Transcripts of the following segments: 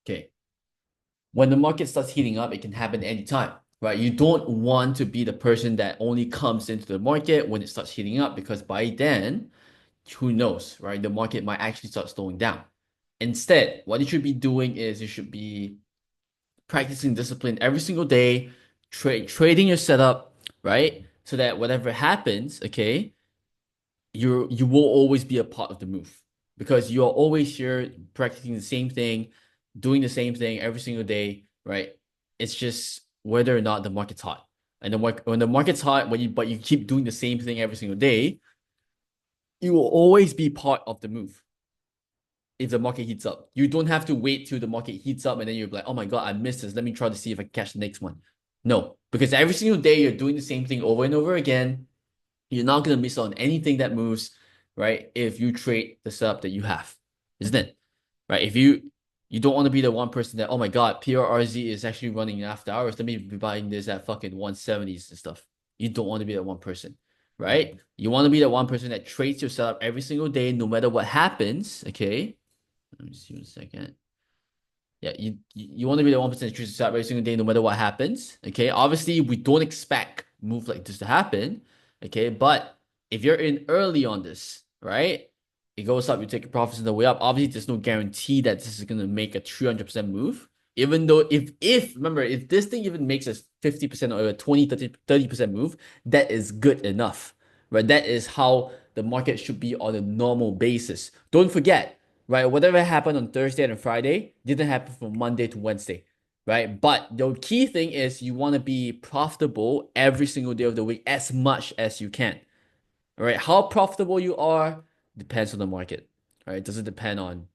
Okay. When the market starts heating up, it can happen anytime, right? You don't want to be the person that only comes into the market when it starts heating up because by then, who knows, right? The market might actually start slowing down. Instead, what you should be doing is you should be practicing discipline every single day, trading your setup, right? So that whatever happens, okay, you will always be a part of the move because you're always here practicing the same thing, doing the same thing every single day, right? It's just whether or not the market's hot. And then when the market's hot, but you keep doing the same thing every single day, you will always be part of the move if the market heats up. You don't have to wait till the market heats up and then you're like, oh my God, I missed this. Let me try to see if I can catch the next one. No, because every single day you're doing the same thing over and over again. You're not going to miss on anything that moves, right? If you trade the setup that you have, isn't it? Right? If you don't want to be the one person that, oh my God, PRRZ is actually running after hours. Let me be buying this at fucking 170s and stuff. You don't want to be that one person, right? You want to be the one person that trades your setup every single day, no matter what happens. Okay. Let me see 1 second. Yeah, you want to be the 1% that chooses to start every single day, no matter what happens. Okay, obviously we don't expect move like this to happen. Okay, but if you're in early on this, right? It goes up, you take your profits on the way up. Obviously, there's no guarantee that this is gonna make a 300% move. Even though if remember, if this thing even makes a 50% or a 20, 30% move, that is good enough. Right? That is how the market should be on a normal basis. Don't forget, right? Whatever happened on Thursday and Friday didn't happen from Monday to Wednesday, right? But the key thing is you want to be profitable every single day of the week as much as you can, all right? How profitable you are depends on the market, right? It doesn't depend on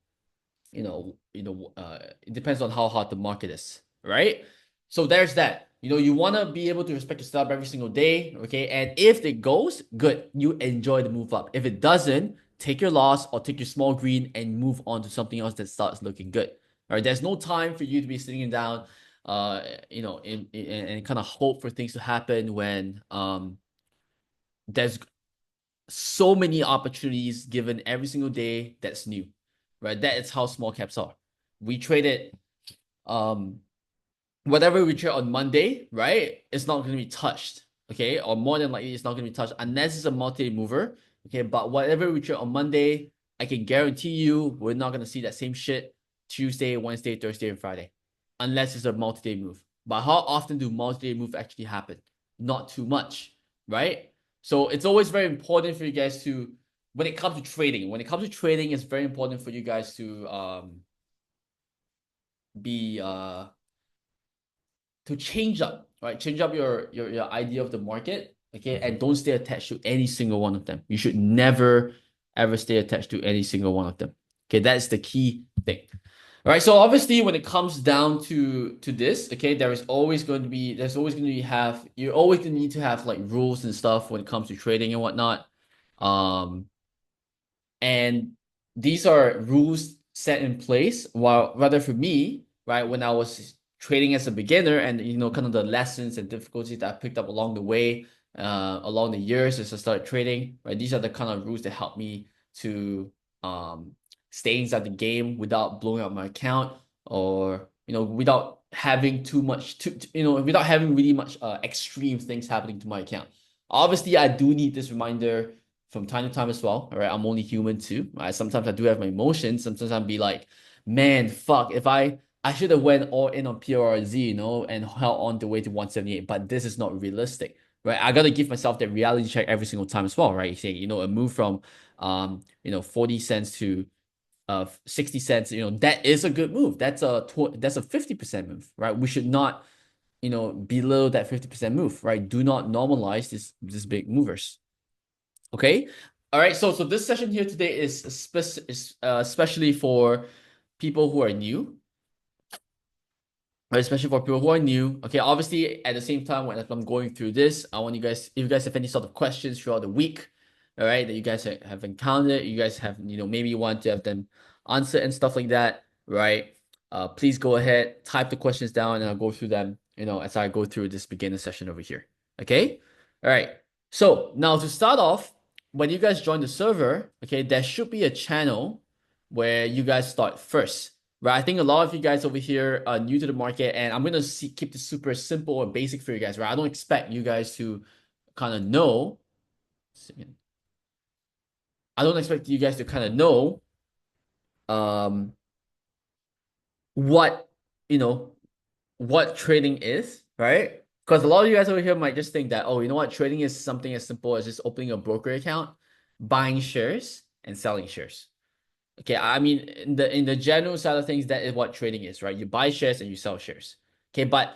it depends on how hot the market is, right? So there's that. You want to be able to respect your stop every single day, okay? And if it goes, good, you enjoy the move up. If it doesn't, take your loss or take your small green and move on to something else that starts looking good. All right, there's no time for you to be sitting down, and kind of hope for things to happen when there's so many opportunities given every single day that's new, right? That is how small caps are. We traded um whatever we trade on Monday, right? It's not going to be touched, okay? Or more than likely, it's not going to be touched unless it's a multi mover, okay? But whatever we trade on Monday, I can guarantee you we're not going to see that same shit Tuesday, Wednesday, Thursday, and Friday, unless it's a multi-day move. But how often do multi-day move actually happen? Not too much, right? So it's always very important for you guys to, when it comes to trading, it's very important for you guys to be to change up, right? Change up your idea of the market, okay? And don't stay attached to any single one of them. You should never ever stay attached to any single one of them. Okay, that's the key thing. All right, so obviously when it comes down to this, okay, there's always going to be have you're always going to need to have like rules and stuff when it comes to trading and whatnot. Um, and these are rules set in place. While rather for me, right, when I was trading as a beginner and kind of the lessons and difficulties that I picked up along the way, along the years as I started trading, right, these are the kind of rules that help me to um stay inside the game without blowing up my account, or without having too much without having really much extreme things happening to my account. Obviously, I do need this reminder from time to time as well. All right, I'm only human too. Right? Sometimes I do have my emotions. Sometimes I'll be like, man, fuck, if I should have went all in on PRZ, and held on the way to 178, but this is not realistic. Right? I gotta give myself that reality check every single time as well, right? Saying, a move from 40 cents to 60 cents, that is a good move. That's a 50% move, right? We should not, below that 50% move, right? Do not normalize this big movers. Okay. All right. So this session here today is especially for people who are new, right? Especially for people who are new. Okay. Obviously, at the same time, when I'm going through this, I want you guys, if you guys have any sort of questions throughout the week, all right, that you guys have encountered, you guys have, maybe you want to have them answer and stuff like that, right? Please go ahead, type the questions down, and I'll go through them, as I go through this beginner session over here. Okay. All right. So now to start off, when you guys join the server, okay, there should be a channel where you guys start first, right? I think a lot of you guys over here are new to the market, and I'm gonna keep this super simple and basic for you guys, right? I don't expect you guys to kind of know. I don't expect you guys to kind of know um what you know what trading is, right? Because a lot of you guys over here might just think that, oh, you know what, trading is something as simple as just opening a broker account, buying shares, and selling shares. Okay, I mean, in the general side of things, that is what trading is, right? You buy shares and you sell shares. Okay, but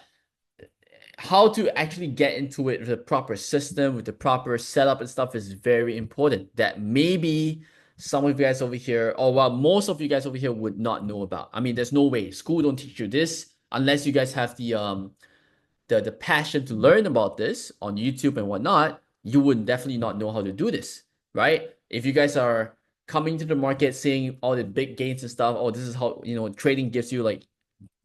how to actually get into it with the proper system, with the proper setup and stuff is very important. That maybe some of you guys over here, or well, most of you guys over here would not know about. I mean, there's no way. School don't teach you this unless you guys have the passion to learn about this on YouTube and whatnot. You would definitely not know how to do this, right? If you guys are coming to the market seeing all the big gains and stuff, oh, this is how trading gives you like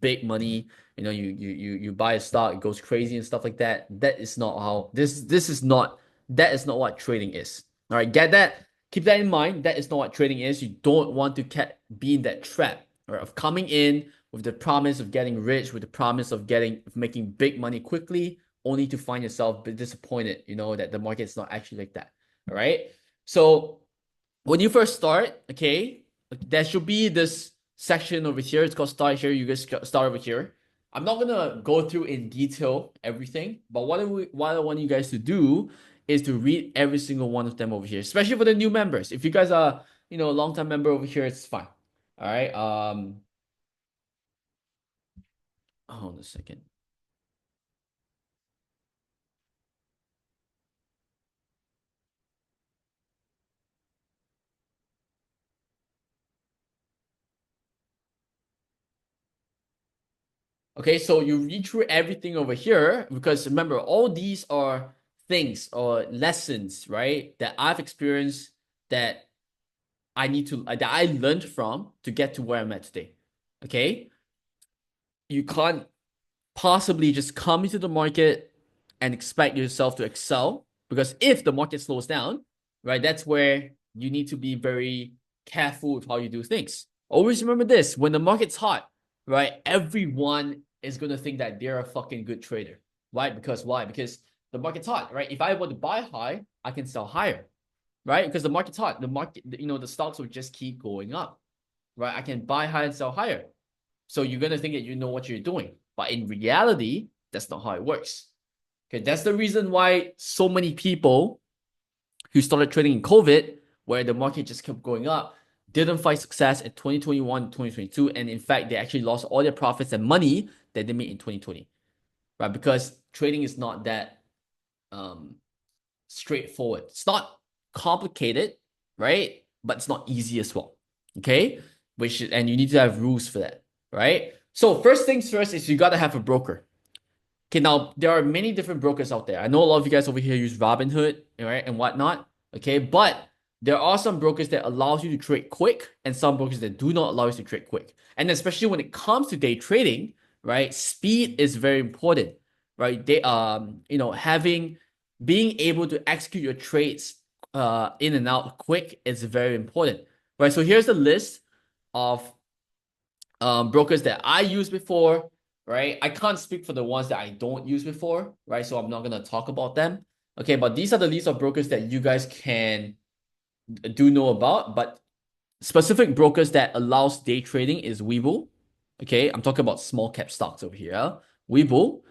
big money. You buy a stock, it goes crazy and stuff like that. That is not how this is not that is not what trading is. All right, get that. Keep that in mind. That is not what trading is. You don't want to be in that trap, right, of coming in with the promise of getting rich, with the promise of making big money quickly, only to find yourself disappointed. That the market is not actually like that. All right. So when you first start, okay, there should be this section over here. It's called start here. You guys start over here. I'm not gonna go through in detail everything, but what I want you guys to do is to read every single one of them over here, especially for the new members. If you guys are, a long-time member over here, it's fine. All right. Hold on a second. Okay, so you read through everything over here because remember, all these are things or lessons, right, that I've experienced that I learned from to get to where I'm at today. Okay, you can't possibly just come into the market and expect yourself to excel because if the market slows down, right, that's where you need to be very careful with how you do things. Always remember this: when the market's hot, right, everyone is gonna think that they're a fucking good trader. Right? Because why? Because the market's hot, right? If I want to buy high, I can sell higher, right? Because the market's hot. The market, the stocks will just keep going up, right? I can buy high and sell higher. So you're gonna think that you know what you're doing, but in reality, that's not how it works. Okay, that's the reason why so many people who started trading in COVID, where the market just kept going up, didn't find success in 2021, 2022, and in fact, they actually lost all their profits and money that they made in 2020, right? Because trading is not that straightforward. It's not complicated, right? But it's not easy as well. Okay, and you need to have rules for that, right? So first things first is you gotta have a broker. Okay, now there are many different brokers out there. I know a lot of you guys over here use Robinhood, right, and whatnot. Okay, but there are some brokers that allows you to trade quick, and some brokers that do not allow you to trade quick. And especially when it comes to day trading, right, speed is very important, right? Having being able to execute your trades in and out quick is very important, right? So here's the list of brokers that I used before, right? I can't speak for the ones that I don't use before, right? So I'm not gonna talk about them. Okay, but these are the list of brokers that you guys can do know about. But specific brokers that allows day trading is Webull. Okay, I'm talking about small cap stocks over here. Webull,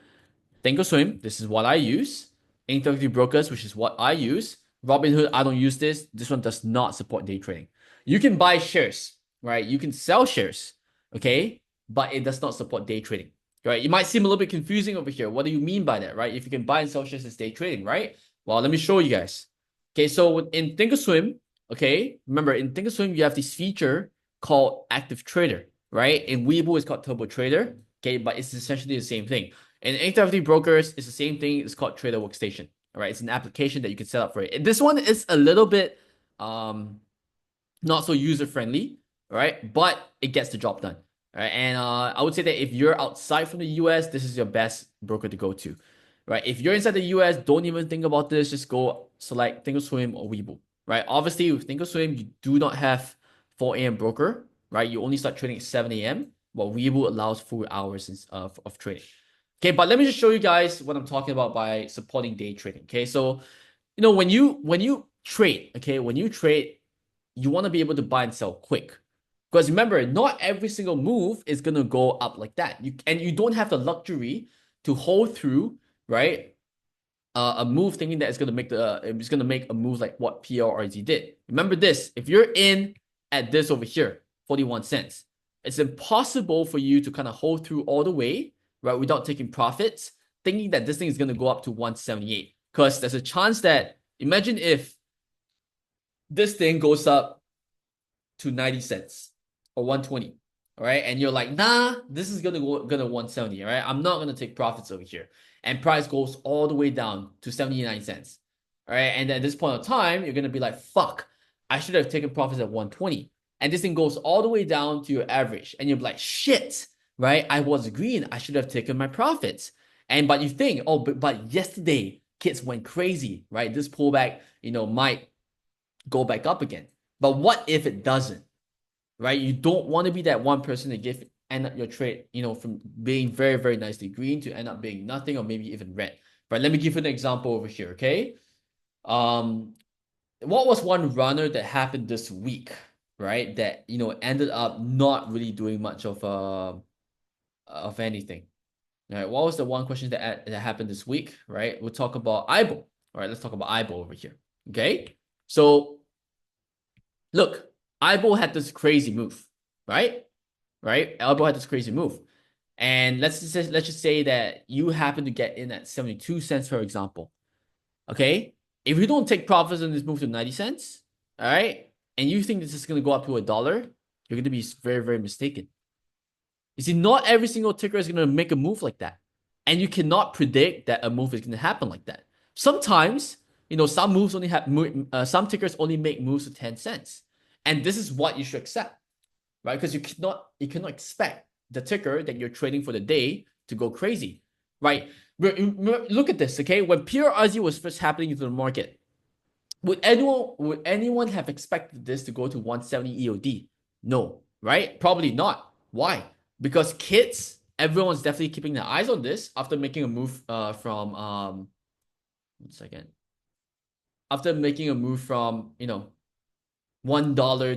Thinkorswim, this is what I use. Interactive Brokers, which is what I use. Robinhood, I don't use this. This one does not support day trading. You can buy shares, right? You can sell shares, okay? But it does not support day trading, right? It might seem a little bit confusing over here. What do you mean by that, right? If you can buy and sell shares as day trading, right? Well, let me show you guys. Okay, so in Thinkorswim, okay, remember in Thinkorswim, you have this feature called Active Trader, right? In Webull, it's called Turbo Trader, okay? But it's essentially the same thing. And interactive brokers is the same thing. It's called Trader Workstation. All right, it's an application that you can set up for it. This one is a little bit not so user friendly, right? But it gets the job done. All right, and I would say that if you're outside from the US, this is your best broker to go to, right? If you're inside the US, don't even think about this. Just go select Thinkorswim or Webull, right? Obviously, with Thinkorswim, you do not have 4 a.m. broker, right? You only start trading at 7 a.m. Well, Webull allows full hours of trading. Okay, but let me just show you guys what I'm talking about by supporting day trading. Okay, so when you trade, okay, when you trade, you want to be able to buy and sell quick. Because remember, not every single move is gonna go up like that. You don't have the luxury to hold through, right? A move thinking that it's gonna make a move like what PRRZ did. Remember this: if you're in at this over here, 41 cents, it's impossible for you to kind of hold through all the way, right, without taking profits, thinking that this thing is gonna go up to 178. Because there's a chance that, imagine if this thing goes up to 90 cents or 120. All right. And you're like, nah, this is gonna 170. All right. I'm not gonna take profits over here. And price goes all the way down to 79 cents. All right. And at this point of time, you're gonna be like, fuck, I should have taken profits at 120. And this thing goes all the way down to your average. And you're like, shit, right? I was green. I should have taken my profits. But you think, oh, but yesterday kids went crazy, right? This pullback, might go back up again. But what if it doesn't, right? You don't want to be that one person to end up your trade, from being very, very nicely green to end up being nothing or maybe even red. But let me give you an example over here, okay? What was one runner that happened this week, right? That, ended up not really doing much of anything. All right, what was the one question that happened this week, right? We'll talk about IBO. All right, let's talk about IBO over here, okay? So look, IBO had this crazy move, right? Right? IBO had this crazy move. And let's just say that you happen to get in at 72 cents, for example. Okay? If you don't take profits on this move to 90 cents, all right, and you think this is going to go up to $1, you're going to be very, very mistaken. You see, not every single ticker is going to make a move like that. And you cannot predict that a move is going to happen like that. Sometimes, some moves only have some tickers only make moves to 10 cents. And this is what you should accept, right? Because you cannot expect the ticker that you're trading for the day to go crazy, right? Look at this, okay? When PRRZ was first happening into the market, would anyone have expected this to go to 170 EOD? No, right? Probably not. Why? Because everyone's definitely keeping their eyes on this after making a move from 1 second. After making a move from, $1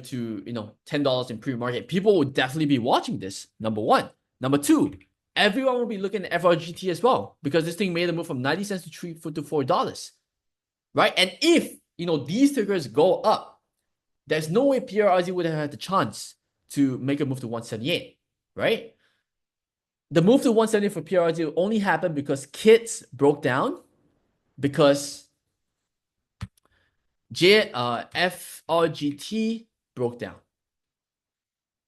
to, $10 in pre-market, people would definitely be watching this, number one. Number two, everyone will be looking at FRGT as well, because this thing made a move from 90 cents to $4, right? And if, these tickers go up, there's no way PRRZ would have had the chance to make a move to 178, right? The move to 170 for PRRZ only happened because KITS broke down, because FRGT broke down.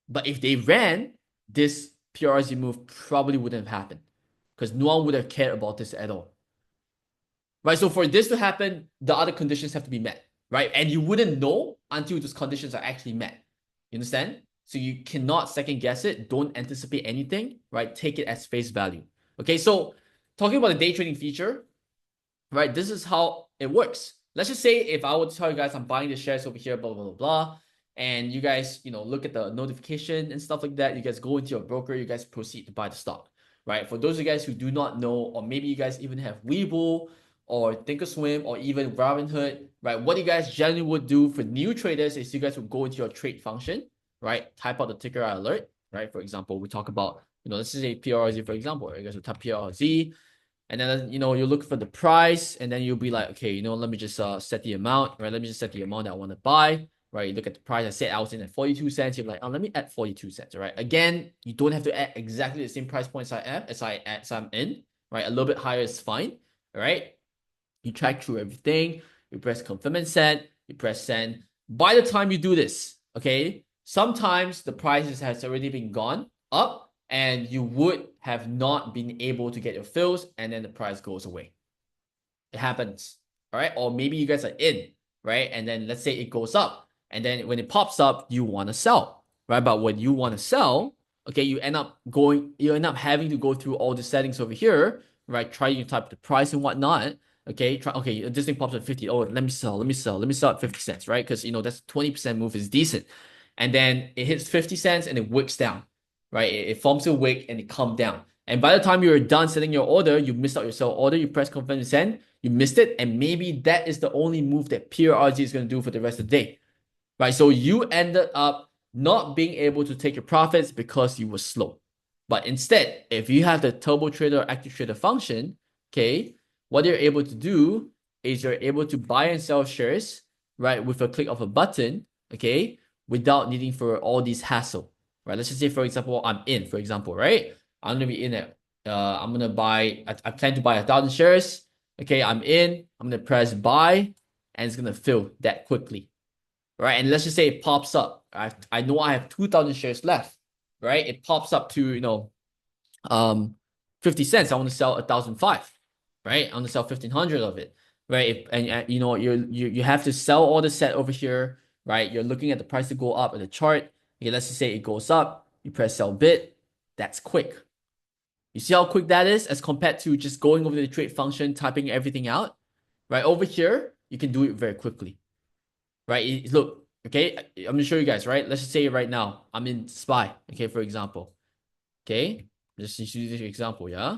But if they ran, this PRRZ move probably wouldn't have happened, because no one would have cared about this at all. Right? So for this to happen, the other conditions have to be met, right? And you wouldn't know until those conditions are actually met. You understand? So you cannot second guess it. Don't anticipate anything, right? Take it as face value. Okay, so talking about the day trading feature, right? This is how it works. Let's just say if I would tell you guys I'm buying the shares over here, blah, blah, blah, blah, and you guys, look at the notification and stuff like that. You guys go into your broker, you guys proceed to buy the stock, right? For those of you guys who do not know, or maybe you guys even have Webull or Thinkorswim or even Robinhood, right? What you guys generally would do for new traders is you guys would go into your trade function, right? Type out the ticker alert, right? For example, we talk about, let's say PRRZ, for example, you guys will type PRRZ, and then, you look for the price, and then you'll be like, okay, let me just set the amount, right? Let me just set the amount that I want to buy, right? You look at the price. I said I was in at 42 cents. You're like, oh, let me add 42 cents, all right? Again, you don't have to add exactly the same price points as I'm in, right? A little bit higher is fine, all right? You track through everything. You press confirm and send. You press send. By the time you do this, okay, sometimes the prices has already been gone up, and you would have not been able to get your fills, and then the price goes away. It happens, all right? Or maybe you guys are in, right? And then let's say it goes up, and then when it pops up, you want to sell, right? But when you want to sell, okay, you end up having to go through all the settings over here, right? Trying to type the price and whatnot. Okay, this thing pops at 50. Oh, let me sell at 50 cents, right? Because that's 20% move is decent. And then it hits 50 cents and it wicks down. right? It forms a wick and it comes down. And by the time you're done setting your order, you missed out your sell order, you press confirm to send, you missed it, and maybe that is the only move that PRRG is going to do for the rest of the day, right? So you ended up not being able to take your profits because you were slow. But instead, if you have the Turbo Trader or Active Trader function, okay, what you're able to do is you're able to buy and sell shares, right, with a click of a button, okay, without needing for all these hassle, right? Let's just say, for example, I'm in, for example, right? I'm gonna be in it. I'm gonna buy. I plan to buy 1,000 shares. Okay, I'm in. I'm gonna press buy, and it's gonna fill that quickly, right? And let's just say it pops up. I know I have 2,000 shares left, right? It pops up to 50 cents. I want to sell 1,005, right? I want to sell 1,500 of it, right? And you have to sell all the set over here, right? You're looking at the price to go up in the chart. Okay, let's just say it goes up. You press sell bid. That's quick. You see how quick that is as compared to just going over the trade function, typing everything out, right? Over here, you can do it very quickly, right? Look, okay, I'm gonna show you guys, right? Let's just say right now, I'm in SPY, okay, for example, okay? Just use this example, yeah?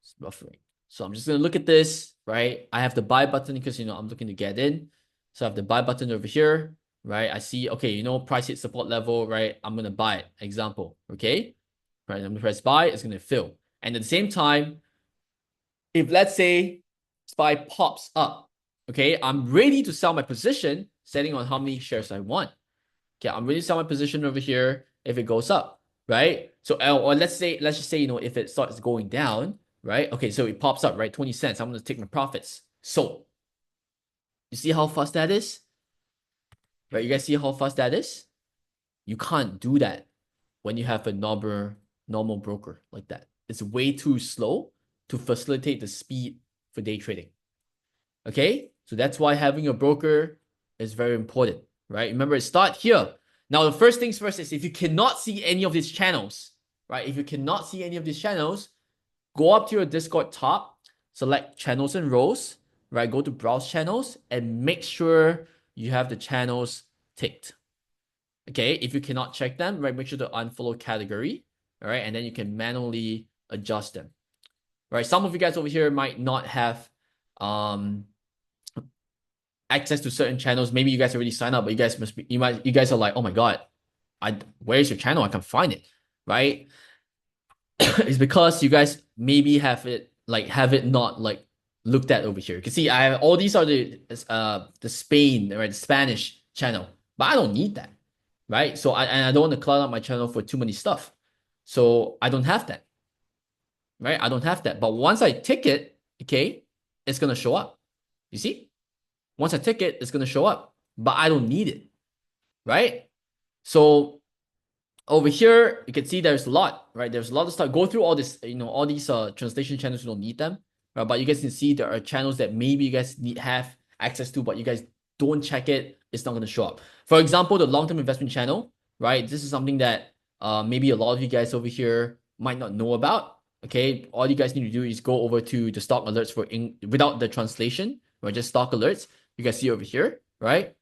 It's buffering. So I'm just gonna look at this, right? I have the buy button because, I'm looking to get in. So I have the buy button over here, right? I see, okay, price hit support level, right? I'm gonna buy it, example, okay? Right, I'm gonna press buy, it's gonna fill. And at the same time, if let's say SPY pops up, okay, I'm ready to sell my position, setting on how many shares I want. Okay, I'm ready to sell my position over here if it goes up, right? So, or let's just say, if it starts going down, right? Okay, so it pops up, right? 20 cents. I'm gonna take my profits. So, you see how fast that is? Right? You guys see how fast that is? You can't do that when you have a normal broker like that. It's way too slow to facilitate the speed for day trading. Okay, so that's why having a broker is very important, right? Remember, start here. Now, the first things first is if you cannot see any of these channels, right? If you cannot see any of these channels, go up to your Discord top, select channels and rows, right? Go to browse channels and make sure you have the channels ticked. Okay, if you cannot check them, right, make sure to unfollow category, all right, and then you can manually adjust them. Right, some of you guys over here might not have access to certain channels. Maybe you guys already signed up, but you guys are like, oh my god, where's your channel? I can't find it, right? It's because you guys maybe have it not like looked at over here. You can see I have all these are the Spain, right, the Spanish channel, but I don't need that, right? So I don't want to cloud out my channel for too many stuff, so I don't have that, right? I don't have that. But once I tick it, okay, it's gonna show up. You see? Once I tick it, it's gonna show up, but I don't need it, right? So over here, you can see there's a lot, right? There's a lot of stuff. Go through all this, all these translation channels. You don't need them, right? But you guys can see there are channels that maybe you guys have access to, but you guys don't check it. It's not gonna show up. For example, the long-term investment channel, right? This is something that maybe a lot of you guys over here might not know about. Okay, all you guys need to do is go over to the stock alerts without the translation, right? Just stock alerts. You guys see over here, right?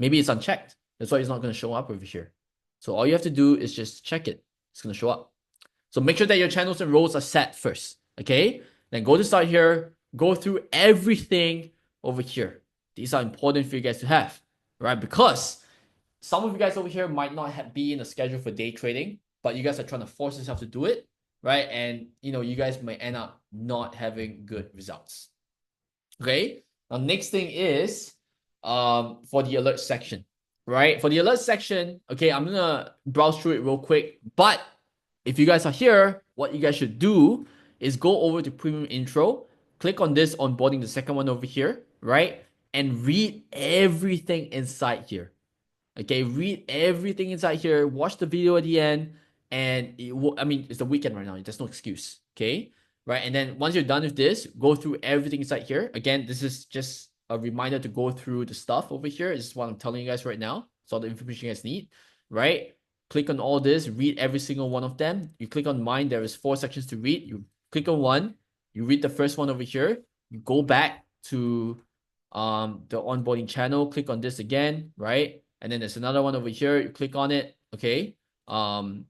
Maybe it's unchecked. That's why it's not going to show up over here. So all you have to do is just check it. It's going to show up. So make sure that your channels and roles are set first. Okay. Then go to start here. Go through everything over here. These are important for you guys to have, right? Because some of you guys over here might not be in a schedule for day trading, but you guys are trying to force yourself to do it, right? And you guys may end up not having good results. Okay. Now, next thing is for the alert section, right? For the alert section, okay, I'm gonna browse through it real quick. But if you guys are here, what you guys should do is go over to Premium Intro, click on this onboarding, the second one over here, right? And read everything inside here. Okay, read everything inside here. Watch the video at the end, and it's the weekend right now. There's no excuse. Okay. Right, and then once you're done with this, go through everything inside here. Again, this is just a reminder to go through the stuff over here. This is what I'm telling you guys right now. It's all the information you guys need, right? Click on all this, read every single one of them. You click on mine, there is 4 sections to read. You click on one, you read the first one over here. You go back to the onboarding channel, click on this again, right? And then there's another one over here. You click on it, okay? And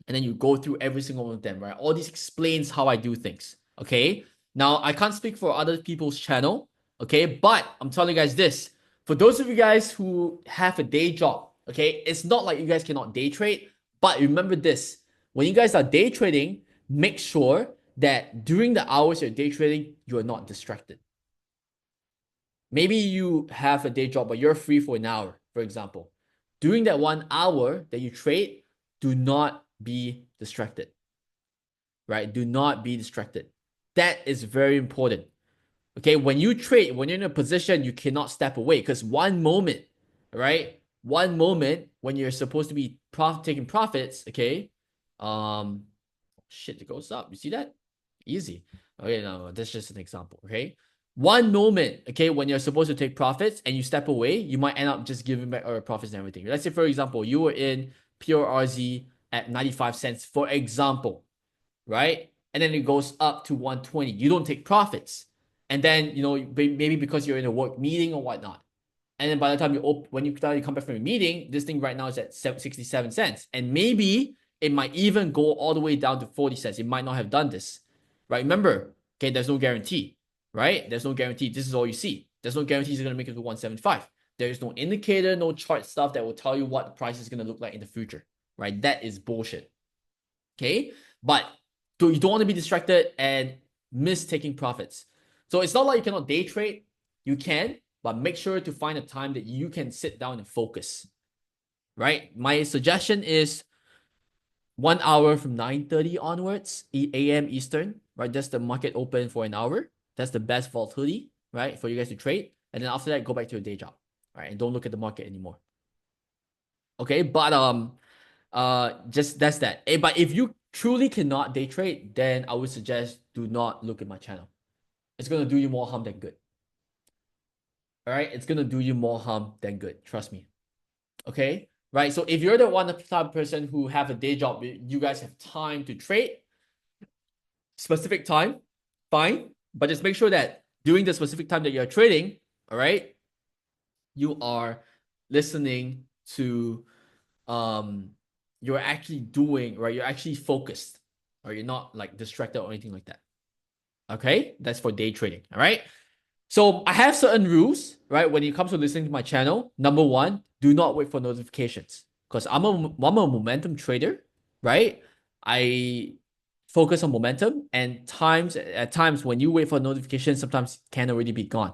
then you go through every single one of them, right? All these explains how I do things, okay? Now, I can't speak for other people's channel, okay? But I'm telling you guys this. For those of you guys who have a day job, okay? It's not like you guys cannot day trade, but remember this. When you guys are day trading, make sure that during the hours you're day trading, you are not distracted. Maybe you have a day job, but you're free for an hour, for example. During that 1 hour that you trade, do not be distracted, right? Do not be distracted. That is very important. Okay, when you trade, when you're in a position, you cannot step away because one moment, right? One moment when you're supposed to be taking profits, okay? Shit, it goes up. You see that? Easy. Okay, no, that's just an example. Okay, one moment, okay, when you're supposed to take profits and you step away, you might end up just giving back our profits and everything. Let's say, for example, you were in pure RZ at 95 cents, for example, right? And then it goes up to 120. You don't take profits. And then, maybe because you're in a work meeting or whatnot. And then by the time when you come back from a meeting, this thing right now is at 67 cents. And maybe it might even go all the way down to 40 cents. It might not have done this, right? Remember, okay, there's no guarantee, right? There's no guarantee. This is all you see. There's no guarantee it's going to make it to 175. There is no indicator, no chart stuff that will tell you what the price is going to look like in the future, right? That is bullshit, okay? But you don't want to be distracted and miss taking profits. So it's not like you cannot day trade. You can, but make sure to find a time that you can sit down and focus, right? My suggestion is 1 hour from 9:30 onwards, a.m. Eastern, right? That's the market open for an hour. That's the best volatility, right? For you guys to trade. And then after that, go back to your day job, right? And don't look at the market anymore. Okay, but just that's that. But if you truly cannot day trade, then I would suggest do not look at my channel. It's gonna do you more harm than good. All right, it's gonna do you more harm than good. Trust me. Okay, right. So if you're the type of person who have a day job, you guys have time to trade, specific time, fine. But just make sure that during the specific time that you're trading, all right, you are listening to you're actually doing, right? You're actually focused, or you're not like distracted or anything like that. Okay, that's for day trading. All right. So I have certain rules, right? When it comes to listening to my channel, number one, do not wait for notifications because I'm a momentum trader, right? I focus on momentum, and at times when you wait for notifications, sometimes it can already be gone,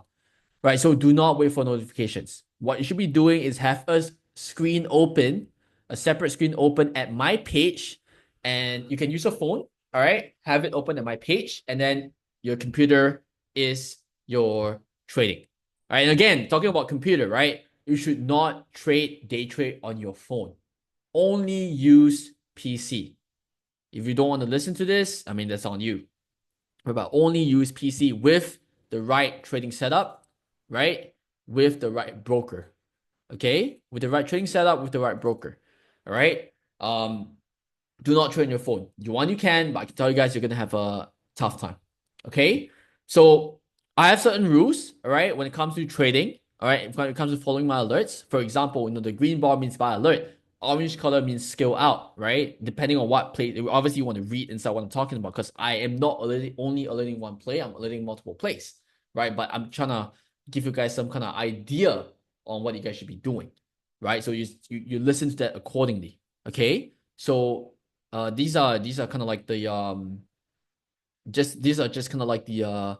right? So do not wait for notifications. What you should be doing is have a screen open, a separate screen open at my page, and you can use a phone, all right? Have it open at my page, and then your computer is your trading. All right, and again, talking about computer, right? You should not day trade on your phone. Only use PC. If you don't want to listen to this, I mean, that's on you. But only use PC with the right trading setup, right? With the right broker. Okay? With the right trading setup, with the right broker. All right? Do not trade on your phone. You can, but I can tell you guys you're gonna have a tough time. Okay? So I have certain rules, all right, when it comes to trading, all right, when it comes to following my alerts. For example, the green bar means buy alert, orange color means scale out, right? Depending on what play, obviously you want to read inside what I'm talking about because I am not only alerting one play, I'm alerting multiple plays, right? But I'm trying to give you guys some kind of idea on what you guys should be doing, right? So you listen to that accordingly, okay? So these are kind of like these are just kind of like the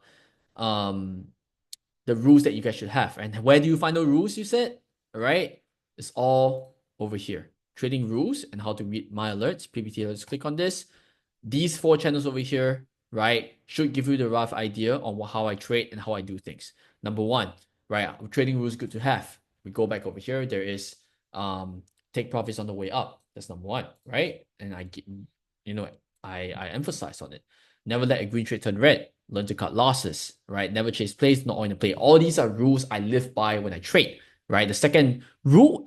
rules that you guys should have. And where do you find the rules? You said, all right, it's all over here. Trading rules and how to read my alerts, PPT alerts. Click on this. These 4 channels over here, right, should give you the rough idea on how I trade and how I do things. Number 1, right, trading rules good to have. We go back over here. There is take profits on the way up. That's number 1, right? And I emphasize on it. Never let a green trade turn red. Learn to cut losses, right? Never chase plays, not on the play. All these are rules I live by when I trade, right? The second rule,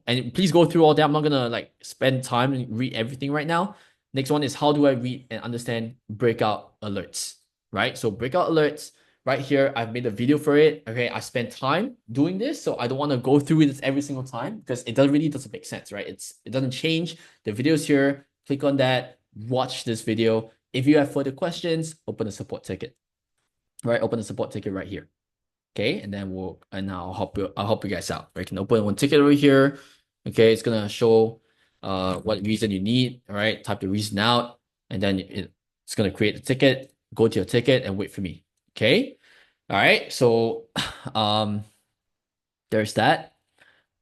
and please go through all that. I'm not gonna like spend time and read everything right now. Next one is how do I read and understand breakout alerts, right? So breakout alerts, right here, I've made a video for it. Okay, I spent time doing this, so I don't want to go through this every single time because it doesn't make sense, right? It doesn't change. The video's here. Click on that. Watch this video. If you have further questions, open a support ticket. Right, open the support ticket right here. Okay, and then I'll help you guys out. Right, you can open one ticket over here. Okay, it's gonna show what reason you need. All right, type the reason out, and then it's gonna create a ticket. Go to your ticket and wait for me. Okay. All right. So there's that.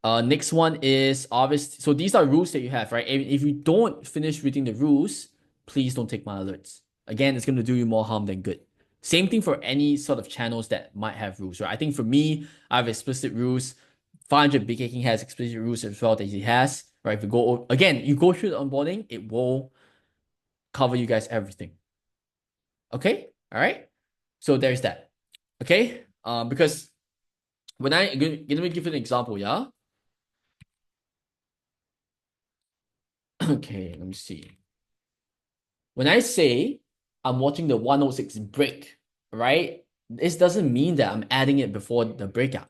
Next one is obvious. So these are rules that you have, right? If you don't finish reading the rules, please don't take my alerts. Again, it's gonna do you more harm than good. Same thing for any sort of channels that might have rules, right? I think for me, I have explicit rules. 500 Baking has explicit rules as well that he has, right? If you go again, you go through the onboarding, it will cover you guys everything. Okay, all right. So there's that. Okay, because when let me give you an example, yeah. Okay, let me see. When I say I'm watching the 106 break, right? This doesn't mean that I'm adding it before the breakout.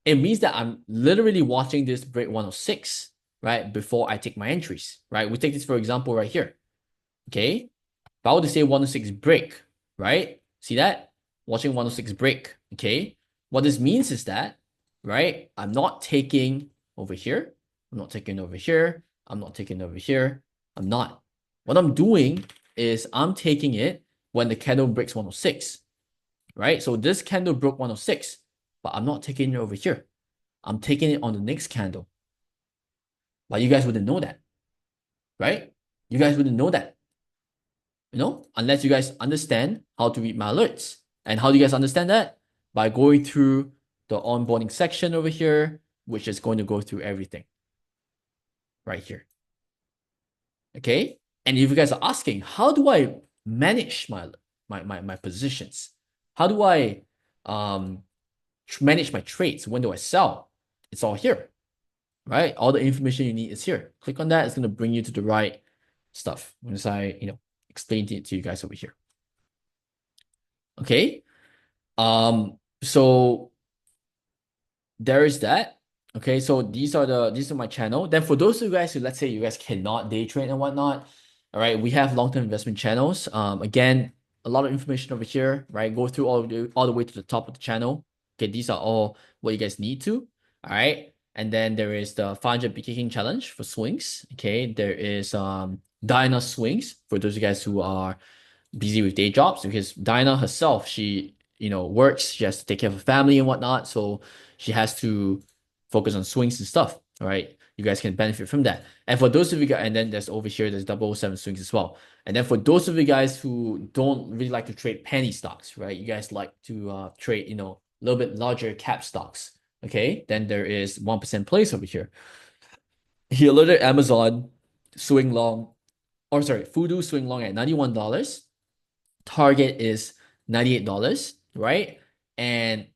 It means that I'm literally watching this break 106, right? Before I take my entries, right? We take this for example right here. Okay. If I were to say 106 break, right? See that? Watching 106 break. Okay. What this means is that, right? I'm not taking over here. I'm not taking over here. I'm not taking over here. I'm not. What I'm doing is I'm taking it when the candle breaks 106, right? So this candle broke 106, but I'm not taking it over here. I'm taking it on the next candle. But you guys wouldn't know that, right? You guys wouldn't know that, unless you guys understand how to read my alerts. And how do you guys understand that? By going through the onboarding section over here, which is going to go through everything right here. Okay. And if you guys are asking, how do I manage my positions? How do I manage my trades? When do I sell? It's all here, right? All the information you need is here. Click on that. It's going to bring you to the right stuff once I, explain it to you guys over here. Okay. So there is that. Okay, so these are my channel. Then for those of you guys who, let's say you guys cannot day trade and whatnot, all right, we have long-term investment channels. Again, a lot of information over here, right? Go through all the way to the top of the channel. Okay, these are all what you guys need to. All right. And then there is the 500 BK challenge for swings. Okay, there is Diana swings for those of you guys who are busy with day jobs, because Diana herself, she works, she has to take care of her family and whatnot, so she has to focus on swings and stuff. All right, you guys can benefit from that. And for those of you guys, and then there's over here, there's 007 swings as well. And then for those of you guys who don't really like to trade penny stocks, right? You guys like to trade, a little bit larger cap stocks. Okay, then there is 1% place over here. He alerted Amazon swing long, or sorry, Fudu swing long at $91. Target is $98, right? And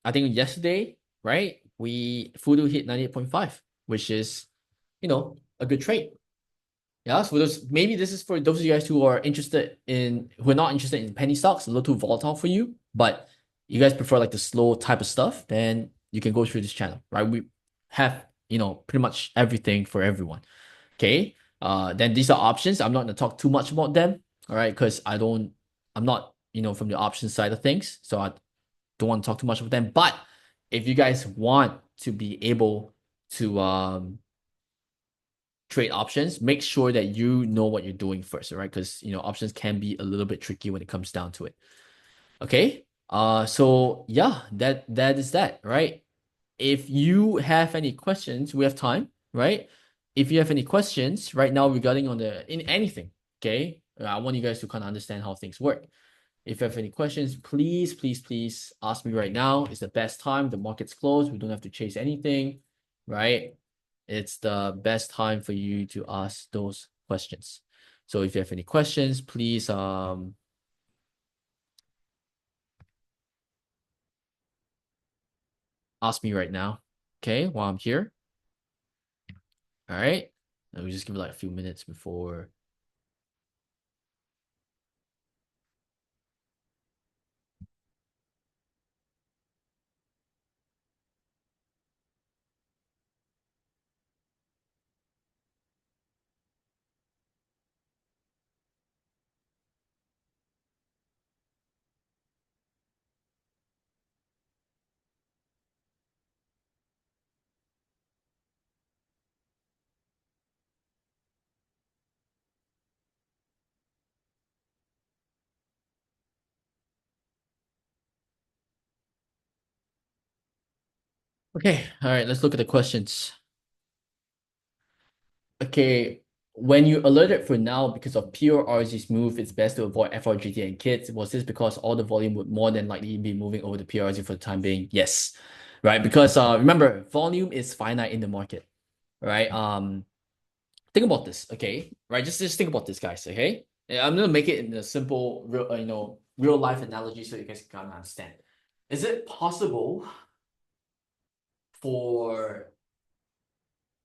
I think yesterday, right, Fudu hit 98.5, which is, a good trade. Yeah, so maybe this is for those of you guys who are not interested in penny stocks, a little too volatile for you, but you guys prefer like the slow type of stuff, then you can go through this channel, right? We have, pretty much everything for everyone. Okay. Then these are options. I'm not gonna talk too much about them, all right, because I'm not, from the options side of things, so I don't want to talk too much about them. But if you guys want to be able to trade options, make sure that you know what you're doing first, all right? Because options can be a little bit tricky when it comes down to it. Okay. So yeah, that is that, right? If you have any questions, we have time, right? If you have any questions right now regarding in anything, okay? I want you guys to kind of understand how things work. If you have any questions, please, please, please ask me right now. It's the best time. The market's closed. We don't have to chase anything, right? It's the best time for you to ask those questions. So if you have any questions, please ask me right now, okay, while I'm here. All right. Let me just give it like a few minutes before. Okay, all right, let's look at the questions. Okay, when you alerted for now because of pure RSG's move, it's best to avoid FRGT and KITs. Was this because all the volume would more than likely be moving over to PRSG for the time being? Yes, right? Because remember, volume is finite in the market, right? Think about this, okay? Right, just think about this, guys. Okay, I'm gonna make it in a simple, real, real life analogy so you guys can kind of understand. Is it possible for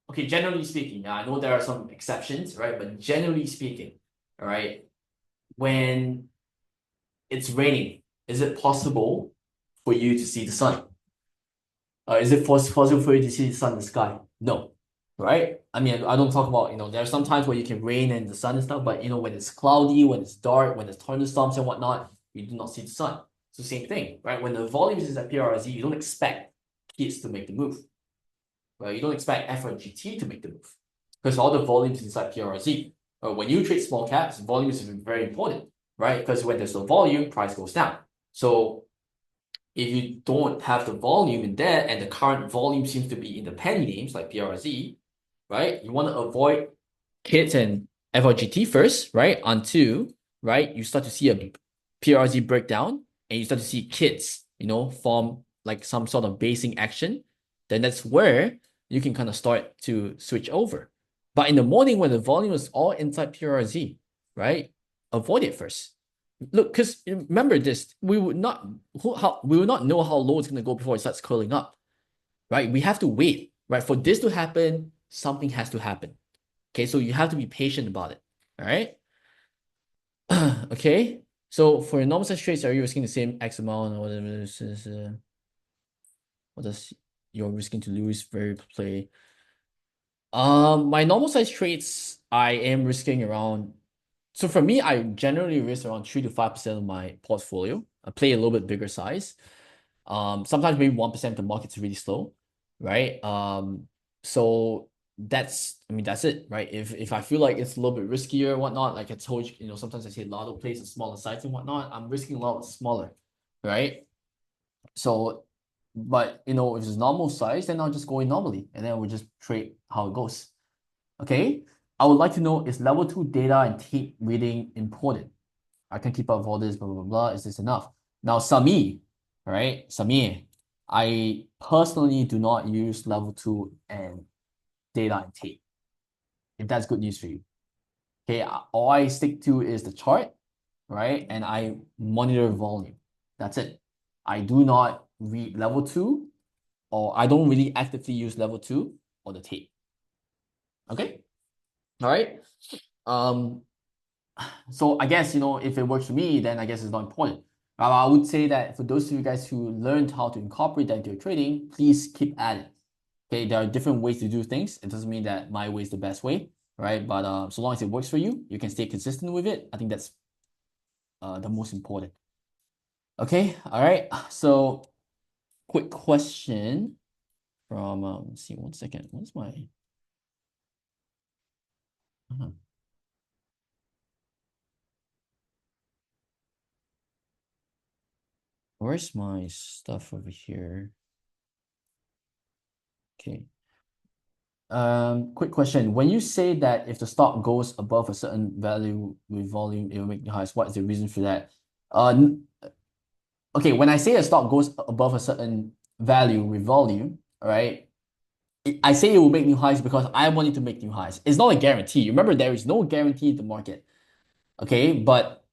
okay, generally speaking, I know there are some exceptions, right? But generally speaking, all right, when it's raining, is it possible for you to see the sun? Is it possible for you to see the sun in the sky? No, right? I mean, I don't talk about, there are some times where you can rain and the sun and stuff, but when it's cloudy, when it's dark, when there's thunderstorms and whatnot, you do not see the sun. It's the same thing, right? When the volume is at PRZ, you don't expect kids to make the move. Right? You don't expect FRGT to make the move because all the volumes inside PRZ. When you trade small caps, volume is very important, right? Because when there's no volume, price goes down. So if you don't have the volume in there and the current volume seems to be in the penny names like PRZ, right? You want to avoid KITs and FRGT first, right? Until, right, you start to see a PRZ breakdown and you start to see KITs, form like some sort of basing action. Then that's where you can kind of start to switch over. But in the morning when the volume is all inside PRZ, right? Avoid it first. Look, because remember this, we would not know how low it's going to go before it starts curling up, right? We have to wait, right? For this to happen, something has to happen. Okay, so you have to be patient about it. All right. Okay. So for normal size trades, are you risking the same X amount or whatever this is? What does you're risking to lose very play? My normal size trades, I am risking around. So for me, I generally risk around 3 to 5% of my portfolio. I play a little bit bigger size. Sometimes maybe 1% if the market's really slow, right? So that's it, right? If I feel like it's a little bit riskier and whatnot, like I told you, sometimes I say Lotto plays a smaller size and whatnot, I'm risking a lot smaller, right? So, but if it's normal size, then I'll just go in normally and then we'll just trade how it goes. Okay. I would like to know, is level 2 data and tape reading important? I can keep up with all this, blah, blah, blah. Is this enough? Now, Sami, right? Samir, I personally do not use level 2 and data and tape, if that's good news for you. Okay, all I stick to is the chart, right? And I monitor volume. That's it. I do not read level 2, or I don't really actively use level 2 or the tape. Okay? All right. So I guess, if it works for me, then I guess it's not important. I would say that for those of you guys who learned how to incorporate that into your trading, please keep at it. Okay, there are different ways to do things. It doesn't mean that my way is the best way, right? But so long as it works for you, you can stay consistent with it. I think that's the most important. Okay, all right. So quick question from let's see, 1 second. What's my where's my stuff over here? Okay. Quick question. When you say that if the stock goes above a certain value with volume, it will make new highs, what is the reason for that? Okay, when I say a stock goes above a certain value with volume, all right, I say it will make new highs because I want it to make new highs. It's not a guarantee. Remember, there is no guarantee in the market. Okay, but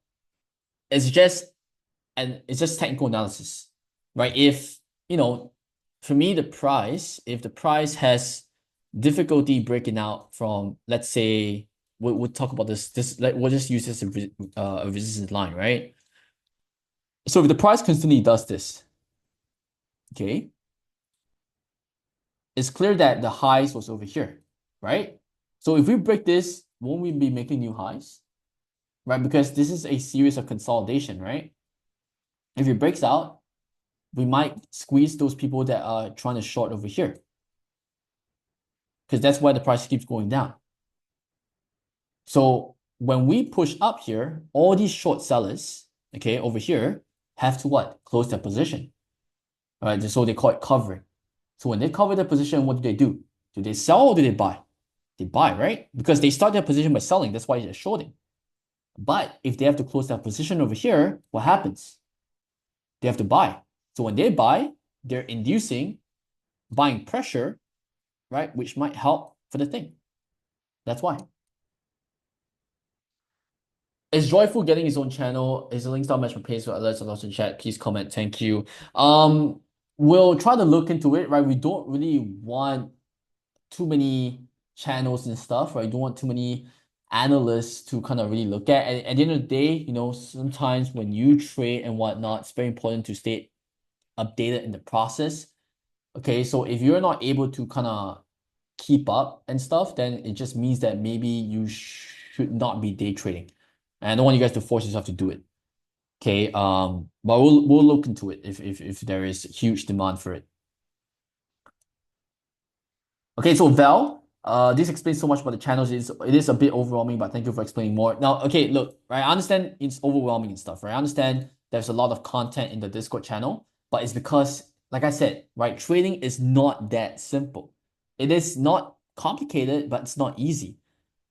it's just technical analysis, right? If for me, if the price has difficulty breaking out from, let's say, we'll talk about this, like, we'll just use this as a resistance line, right? So if the price constantly does this, okay, it's clear that the highs was over here, right? So if we break this, won't we be making new highs, right? Because this is a series of consolidation, right? If it breaks out, we might squeeze those people that are trying to short over here, because that's why the price keeps going down. So when we push up here, all these short sellers, okay, over here, have to what? Close their position. All right, so they call it covering. So when they cover their position, what do? Do they sell or do they buy? They buy, right? Because they start their position by selling. That's why they're shorting. But if they have to close that position over here, what happens? They have to buy. So when they buy, they're inducing buying pressure, right? Which might help for the thing. That's why. Is Joyful getting his own channel? Is the link style match for pays for alerts and also in chat? Please comment. Thank you. We'll try to look into it, right? We don't really want too many channels and stuff, right? You don't want too many analysts to kind of really look at. At the end of the day, you know, sometimes when you trade and whatnot, it's very important to stay updated in the process. Okay, so if you're not able to kind of keep up and stuff, then it just means that maybe you should not be day trading. And I don't want you guys to force yourself to do it. Okay, but we'll look into it if there is huge demand for it. Okay, so Val, this explains so much about the channels. It is a bit overwhelming, but thank you for explaining more. Now, okay, look, right, I understand it's overwhelming and stuff, right? I understand there's a lot of content in the Discord channel, but it's because, like I said, right, trading is not that simple. It is not complicated, but it's not easy.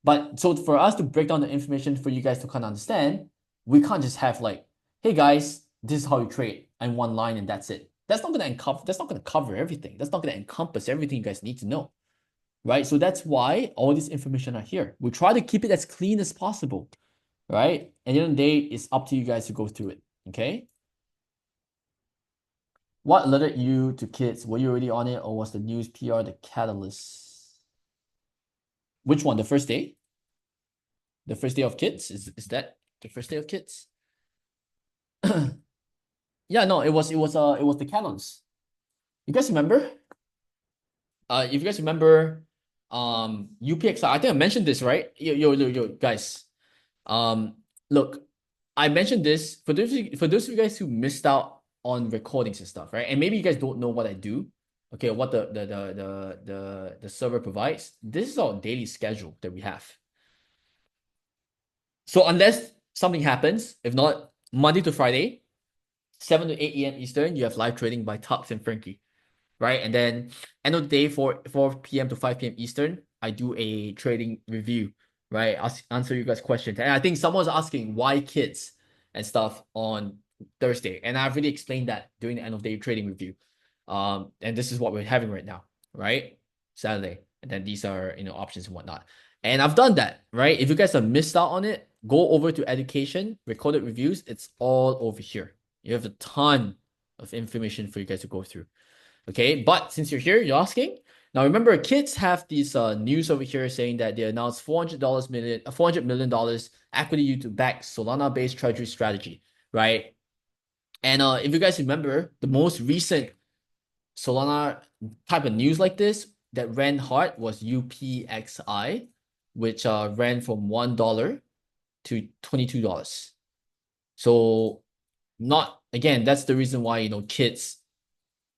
But so for us to break down the information for you guys to kind of understand, we can't just have like, hey guys, this is how you trade and one line and that's it. That's not gonna cover everything. That's not gonna encompass everything you guys need to know. Right? So that's why all this information are here. We try to keep it as clean as possible. Right? At the end of the day, it's up to you guys to go through it. Okay. What alerted you to kids? Were you already on it or was the news PR the catalyst? Which one? The first day? The first day of kids? Is that the first day of kids? Yeah, no, it was the catalyst. You guys remember? If you guys remember, UPXI, I think I mentioned this, right? Yo, guys. Look, I mentioned this for those of you guys who missed out on recordings and stuff, right? And maybe you guys don't know what I do. Okay, what the server provides. This is our daily schedule that we have. So unless something happens, if not Monday to Friday, 7 to 8 a.m. Eastern, you have live trading by Tux and Frankie, right? And then end of the day, 4 p.m. to 5 p.m. Eastern, I do a trading review, right? I'll answer you guys' questions. And I think someone's asking why kids and stuff on Thursday. And I've really explained that during the end of day trading review. And this is what we're having right now, right? Saturday. And then these are, options and whatnot. And I've done that, right? If you guys have missed out on it, go over to education, recorded reviews. It's all over here. You have a ton of information for you guys to go through. Okay, but since you're here, you're asking. Now remember, kids have these news over here saying that they announced $400 million equity to back Solana-based treasury strategy, right? And if you guys remember, the most recent Solana type of news like this that ran hard was UPXI, which ran from $1 to $22. So not again, that's the reason why kids,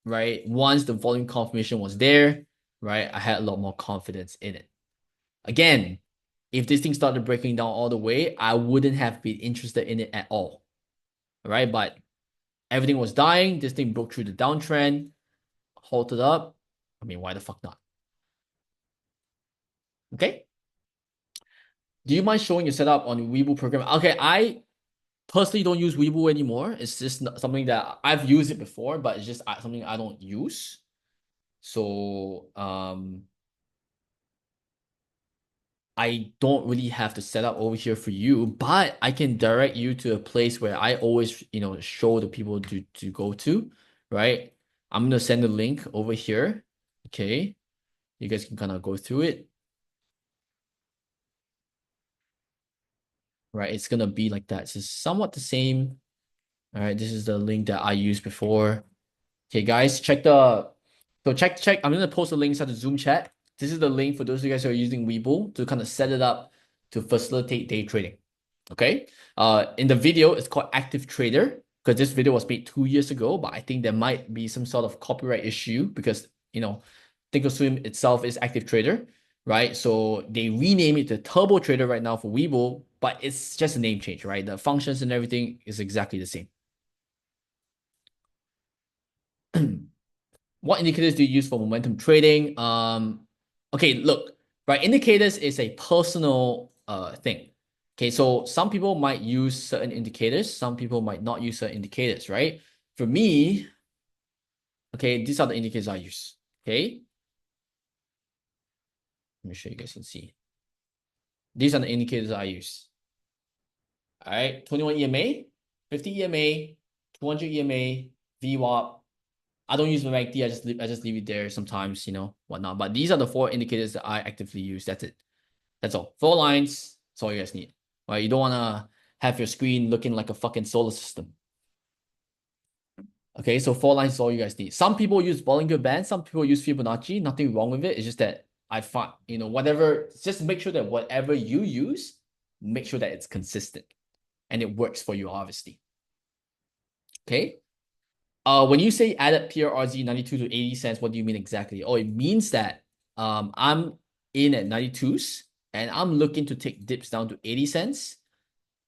right? Once the volume confirmation was there, right, I had a lot more confidence in it. Again, if this thing started breaking down all the way, I wouldn't have been interested in it at all. Right? But everything was dying. This thing broke through the downtrend, halted up. I mean, why the fuck not? Okay. Do you mind showing your setup on Webull program? Okay, I personally don't use Webull anymore. It's just something that I've used it before, but it's just something I don't use. So I don't really have to set up over here for you, but I can direct you to a place where I always, show the people to go to, right? I'm gonna send the link over here. Okay. You guys can kind of go through it. Right. It's gonna be like that. It's somewhat the same. All right. This is the link that I used before. Okay, guys, check. I'm gonna post the links at the Zoom chat. This is the link for those of you guys who are using Webull to kind of set it up to facilitate day trading. Okay. In the video, it's called Active Trader because this video was made 2 years ago, but I think there might be some sort of copyright issue because Thinkorswim itself is Active Trader, right? So they rename it to Turbo Trader right now for Webull, but it's just a name change, right? The functions and everything is exactly the same. what indicators do you use for momentum trading? Okay, look, right? Indicators is a personal thing. Okay, so some people might use certain indicators, some people might not use certain indicators, right? For me, okay, these are the indicators I use. Okay, let me show you guys can see. These are the indicators I use. All right, 21 EMA, 50 EMA, 200 EMA, VWAP. I don't use the MACD. I just leave it there sometimes, whatnot. But these are the 4 indicators that I actively use. That's it. That's all. 4 lines. That's all you guys need. Right? You don't want to have your screen looking like a fucking solar system. Okay, so 4 lines is all you guys need. Some people use Bollinger Band. Some people use Fibonacci. Nothing wrong with it. It's just that I find, whatever, just make sure that whatever you use, make sure that it's consistent and it works for you, obviously. Okay. When you say added PRRZ 92 to 80 cents, what do you mean exactly? Oh, it means that I'm in at 92s and I'm looking to take dips down to 80 cents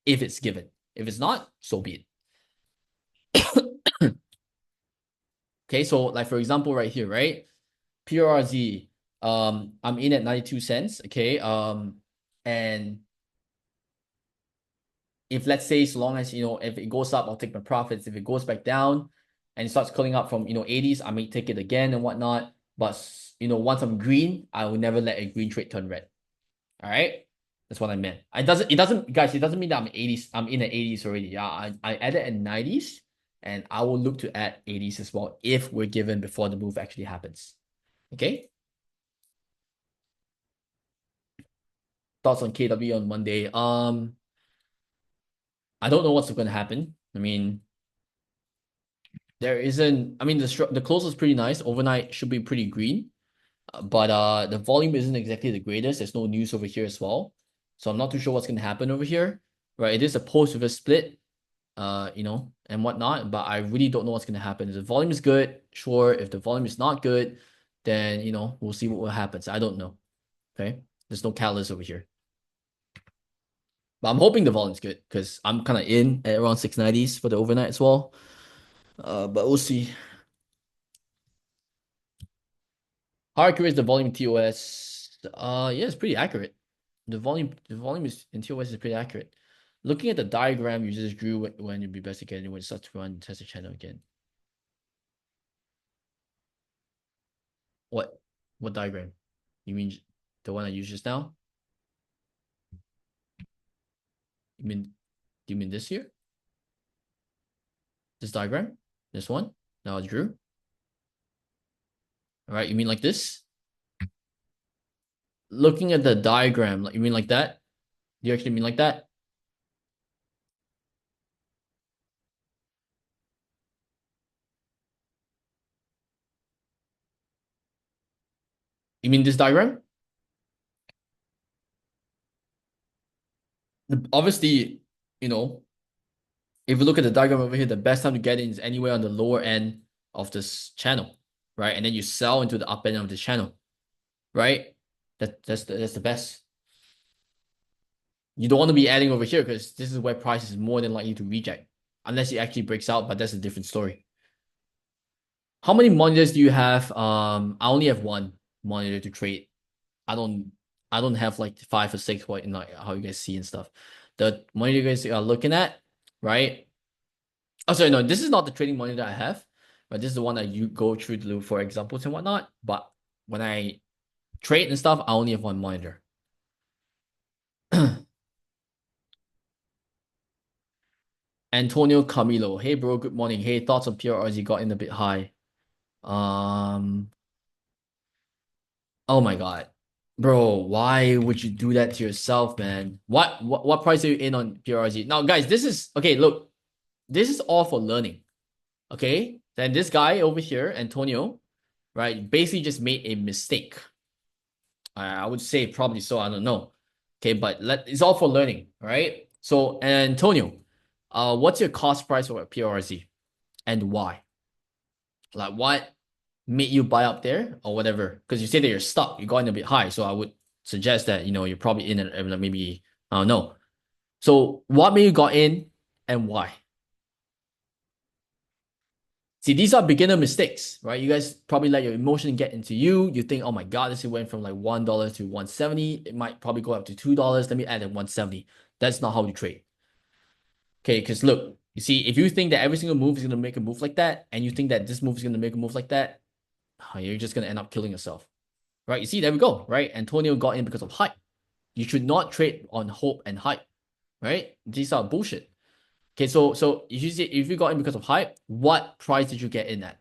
if it's given. If it's not, so be it. Okay, so like for example, right here, right? PRRZ, I'm in at 92 cents, okay? And if let's say, so long as, if it goes up, I'll take my profits. If it goes back down and it starts curling up from, 80s, I may take it again and whatnot. But, once I'm green, I will never let a green trade turn red. All right. That's what I meant. Guys, it doesn't mean that I'm 80s. I'm in the 80s already. Yeah. I added at 90s and I will look to add 80s as well if we're given before the move actually happens. Okay. Thoughts on KW on Monday. I don't know what's going to happen. I mean, there isn't. I mean, the close is pretty nice. Overnight should be pretty green, but the volume isn't exactly the greatest. There's no news over here as well, so I'm not too sure what's gonna happen over here. Right, it is a post with a split, and whatnot. But I really don't know what's gonna happen. If the volume is good, sure. If the volume is not good, then we'll see what happens. I don't know. Okay, there's no catalyst over here. But I'm hoping the volume's good because I'm kind of in at around 690s for the overnight as well. But we'll see. How accurate is the volume TOS? Yeah, it's pretty accurate. The volume is in TOS is pretty accurate. Looking at the diagram you just drew when you'd be best again when it starts to run test the channel again. What? What diagram? You mean the one I used just now? Do you mean this here? This diagram? This one? That I drew? Alright, you mean like this? Looking at the diagram, you mean like that? Do you actually mean like that? You mean this diagram? Obviously, if you look at the diagram over here, the best time to get in is anywhere on the lower end of this channel, right? And then you sell into the up end of the channel, right? That's the best. You don't want to be adding over here because this is where price is more than likely to reject, unless it actually breaks out, but that's a different story. How many monitors do you have? I only have one monitor to trade. I don't have like 5 or 6, like how you guys see and stuff. The monitor you guys are looking at, right? Oh, sorry, no, this is not the trading monitor I have, but this is the one that you go through to look for examples and whatnot. But when I trade and stuff, I only have one monitor. Antonio Camilo. Hey, bro, good morning. Hey, thoughts on PRRZ got in a bit high. Um, oh my God. Bro, why would you do that to yourself, man? What price are you in on PRRZ? Now, guys, this is okay, look, this is all for learning. Okay? Then this guy over here, Antonio, right, basically just made a mistake. I would say probably so. I don't know. Okay, but it's all for learning, right? So, Antonio, what's your cost price for a PRZ and why? Like, what made you buy up there or whatever? Because you say that you're stuck, you're going a bit high. So, I would suggest that you're probably in at maybe I don't know. So, what made you got in and why? See, these are beginner mistakes, right? You guys probably let your emotion get into you. You think, oh my God, this went from like $1 to 170. It might probably go up to $2. Let me add in 170. That's not how you trade. Okay, because look, you see, if you think that every single move is going to make a move like that, and you think that this move is going to make a move like that, you're just going to end up killing yourself, right? You see, there we go, right? Antonio got in because of hype. You should not trade on hope and hype, right? These are bullshit. Okay, so if you got in because of hype, what price did you get in at,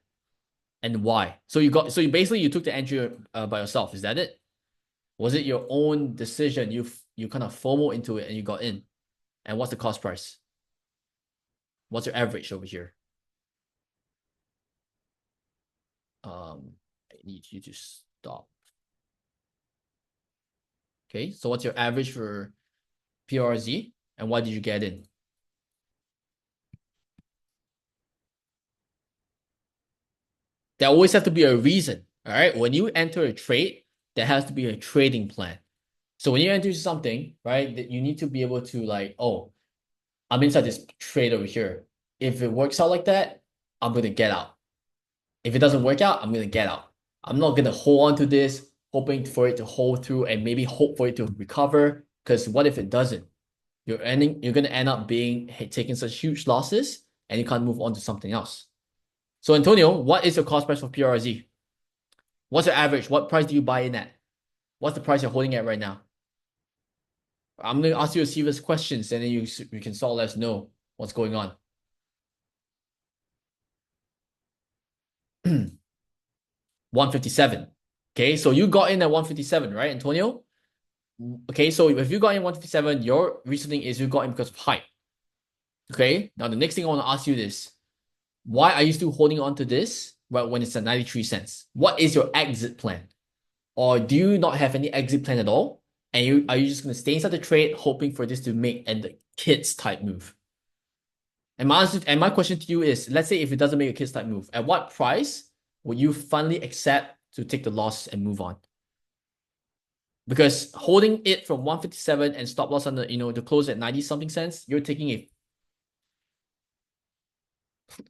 and why? So you basically you took the entry by yourself. Is that it? Was it your own decision? You kind of FOMO into it and you got in. And what's the cost price? What's your average over here? I need you to stop. Okay, so what's your average for PRZ, and why did you get in? There always have to be a reason. All right, when you enter a trade, there has to be a trading plan. So when you enter something, right, that you need to be able to like, oh, I'm inside this trade over here. If it works out like that, I'm gonna get out. If it doesn't work out, I'm gonna get out. I'm not gonna hold on to this, hoping for it to hold through and maybe hope for it to recover. Because what if it doesn't? You're gonna end up taking such huge losses and you can't move on to something else. So Antonio, what is your cost price for PRZ? What's your average? What price do you buy in at? What's the price you're holding at right now? I'm gonna ask you a series of questions and then you can sort of let us know what's going on. 157. Okay, so you got in at 157, right, Antonio? Okay, so if you got in 157, your reasoning is you got in because of hype. Okay, now the next thing I want to ask you is, why are you still holding on to this when it's at 93 cents? What is your exit plan? Or do you not have any exit plan at all? And are you just going to stay inside the trade hoping for this to make a kids type move? And my question to you is, let's say if it doesn't make a kids type move, at what price would you finally accept to take the loss and move on? Because holding it from 157 and stop loss on the, to close at 90 something cents, you're taking a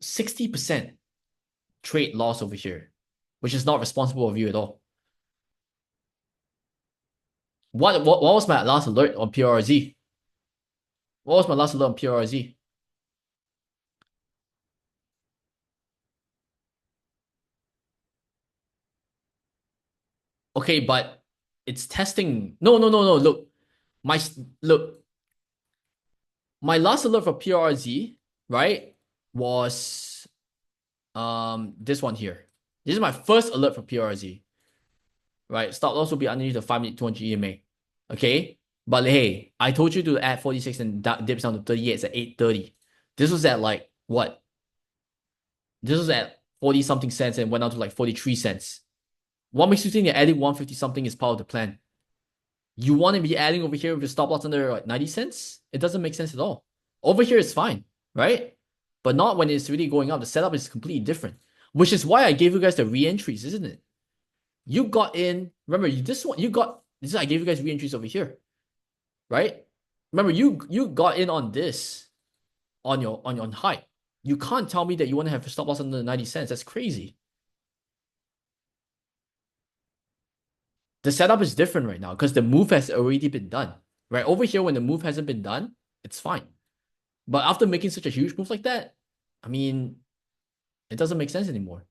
60% trade loss over here, which is not responsible of you at all. What was my last alert on PRZ? What was my last alert on PRZ? Okay, but it's testing. No. Look, my look, my last alert for PRZ, right, was this one here. This is my first alert for PRZ. Right, stop loss will be underneath the 5-minute 200 EMA. Okay, but hey, I told you to add 46 and dips down to 38. It's at 830. This was at like what? This was at 40 something cents and went down to like 43 cents. What makes you think that adding 150 something is part of the plan? You want to be adding over here with your stop loss under like 90 cents? It doesn't make sense at all. Over here it's fine, right? But not when it's really going up. The setup is completely different, which is why I gave you guys the re-entries, isn't it? You got in. Remember, this is I gave you guys re-entries over here, right? Remember, you got in on this on hype. You can't tell me that you want to have a stop loss under 90 cents. That's crazy. The setup is different right now because the move has already been done. Right over here, when the move hasn't been done, it's fine. But after making such a huge move like that, I mean, it doesn't make sense anymore.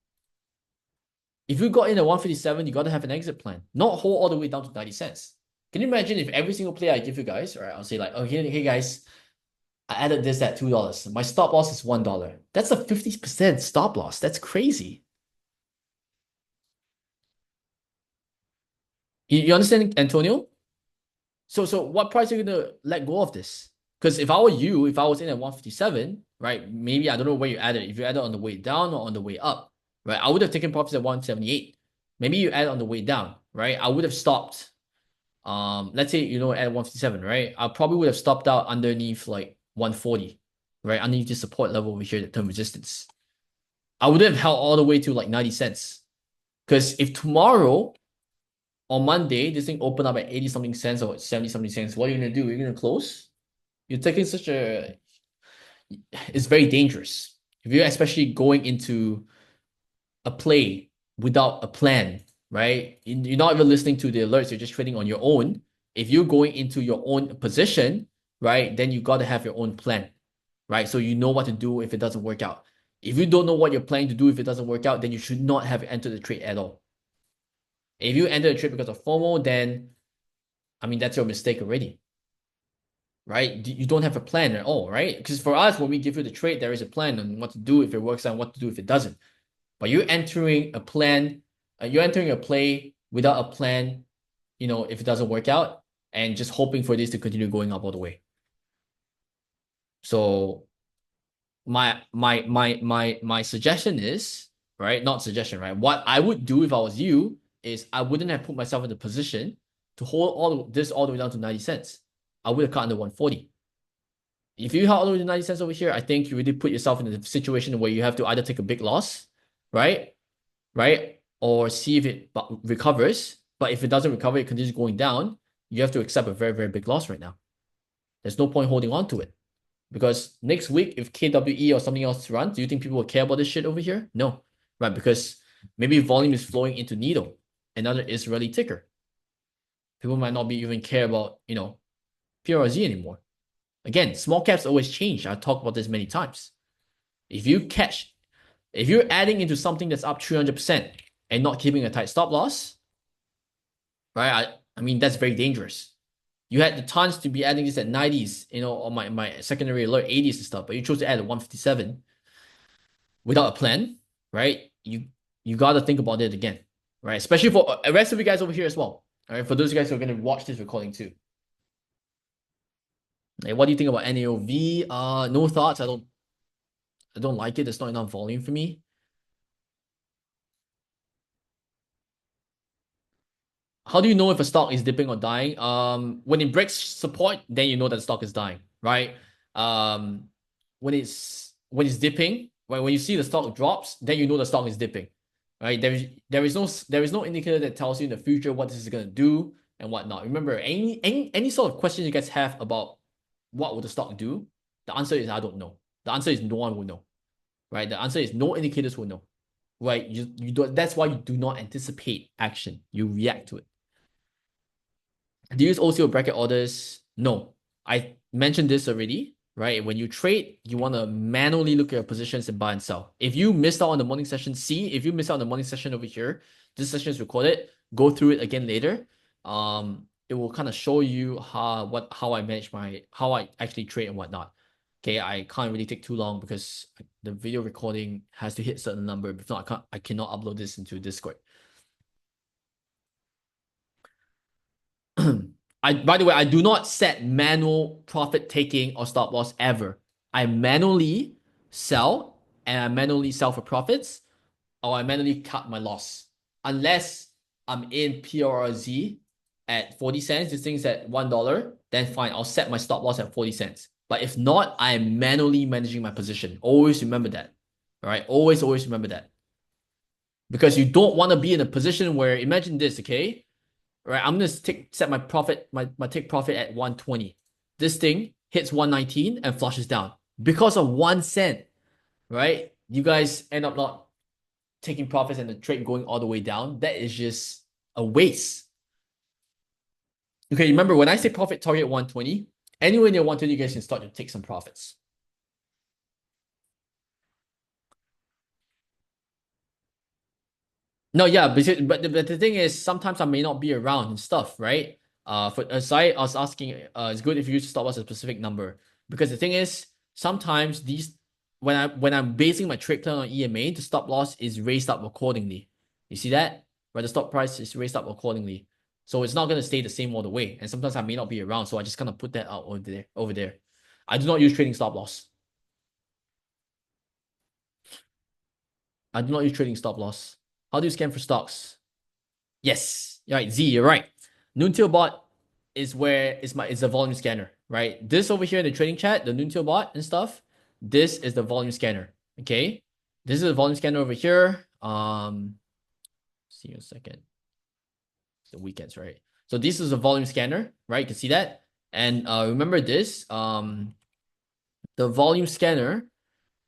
If you got in at 157, you got to have an exit plan, not hold all the way down to 90 cents. Can you imagine if every single play I give you guys, right, I'll say like, oh, hey guys, I added this at $2. My stop loss is $1. That's a 50% stop loss. That's crazy. You understand, Antonio? So what price are you gonna let go of this? Because if I were you, if I was in at 157, right, maybe I don't know where you added. If you added on the way down or on the way up, right, I would have taken profits at 178. Maybe you add on the way down, right? I would have stopped. Let's say at 157, right? I probably would have stopped out underneath like 140, right? Underneath the support level over here, the term resistance. I would have held all the way to like 90 cents. Because if tomorrow on Monday, this thing opened up at 80 something cents or 70 something cents, what are you gonna do? You're gonna close? You're taking it's very dangerous. If you're especially going into a play without a plan, right? You're not even listening to the alerts, you're just trading on your own. If you're going into your own position, right, then you got to have your own plan, right? So you know what to do if it doesn't work out. If you don't know what you're planning to do if it doesn't work out, then you should not have entered the trade at all. If you enter the trade because of FOMO, then I mean that's your mistake already, right? You don't have a plan at all, right? Because for us, when we give you the trade, there is a plan on what to do if it works out, and what to do if it doesn't. But you're entering a plan, you're entering a play without a plan, if it doesn't work out, and just hoping for this to continue going up all the way. So my suggestion is, right? Not suggestion, right? What I would do if I was you is I wouldn't have put myself in the position to hold all the way down to 90 cents. I would have cut under 140. If you held all the way to 90 cents over here, I think you really put yourself in a situation where you have to either take a big loss, right? Or see if it recovers. But if it doesn't recover, it continues going down, you have to accept a very, very big loss right now. There's no point holding on to it. Because next week, if KWE or something else runs, do you think people will care about this shit over here? No. Right, because maybe volume is flowing into Needle, another Israeli ticker. People might not be even care about, PRZ anymore. Again, small caps always change. I've talked about this many times. If you're adding into something that's up 300% and not keeping a tight stop loss, right? I mean, that's very dangerous. You had the tons to be adding this at 90s, on my secondary alert 80s and stuff, but you chose to add at 157 without a plan, right? You got to think about it again, right? Especially for the rest of you guys over here as well. All right, for those guys who are going to watch this recording too. Hey, what do you think about NAOV? No thoughts. I don't like it. There's not enough volume for me. How do you know if a stock is dipping or dying? When it breaks support, then you know that the stock is dying, right? When it's dipping, right? When you see the stock drops, then you know the stock is dipping, right? There is no indicator that tells you in the future what this is gonna do and whatnot. Remember, any sort of question you guys have about what will the stock do, the answer is I don't know. The answer is no one will know, right? The answer is no indicators will know, right? You do, that's why you do not anticipate action. You react to it. Do you use OCO bracket orders? No. I mentioned this already, right? When you trade, you want to manually look at your positions and buy and sell. If you missed out on the morning session, if you missed out on the morning session over here, this session is recorded. Go through it again later. It will kind of show you how I actually trade and whatnot. Okay, I can't really take too long because the video recording has to hit a certain number. If not, I cannot upload this into Discord. By the way, I do not set manual profit taking or stop loss ever. I manually sell and I manually sell for profits, or I manually cut my loss. Unless I'm in PRZ at 40 cents, this thing's at $1, then fine, I'll set my stop loss at 40 cents. But if not, I'm manually managing my position. Always remember that. All right, always remember that. Because you don't want to be in a position where, imagine this, okay? Right, I'm gonna set my profit, my take profit at 120. This thing hits 119 and flushes down because of 1 cent, right? You guys end up not taking profits and the trade going all the way down. That is just a waste. Okay, remember when I say profit target 120, anywhere near 120, you guys can start to take some profits. No, yeah, but the thing is, sometimes I may not be around and stuff, right? For aside, I was asking, it's good if you stop loss a specific number, because the thing is, sometimes when I'm basing my trade plan on EMA, the stop loss is raised up accordingly. You see that? Right, the stop price is raised up accordingly, so it's not gonna stay the same all the way. And sometimes I may not be around, so I just kind of put that out over there. I do not use trading stop loss. I do not use trading stop loss. How do you scan for stocks? Yes, right. Z, you're right. Noontail bot is where it's a volume scanner, right? This over here in the trading chat, the Noontail bot and stuff. This is the volume scanner. Okay, this is the volume scanner over here. See you in a second. It's the weekends, right? So this is a volume scanner, right? You can see that. And remember this. The volume scanner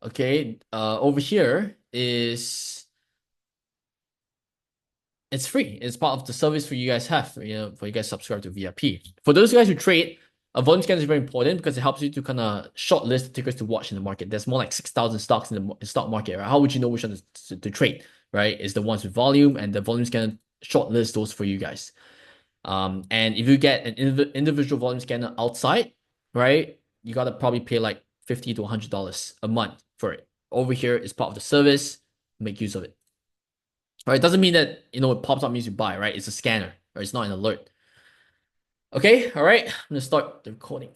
Okay, over here is it's free. It's part of the service for you guys have, for you guys subscribe to VIP. For those guys who trade, a volume scanner is very important because it helps you to kind of shortlist the tickers to watch in the market. There's more like 6,000 stocks in the stock market, right? How would you know which one to trade, right? It's the ones with volume, and the volume scanner shortlist those for you guys. And if you get an individual volume scanner outside, right, you gotta probably pay like $50 to $100 a month for it. Over here is part of the service. Make use of it. All right, doesn't mean that it pops up means you buy, right? It's a scanner, or it's not an alert. Okay, all right, I'm gonna start the recording.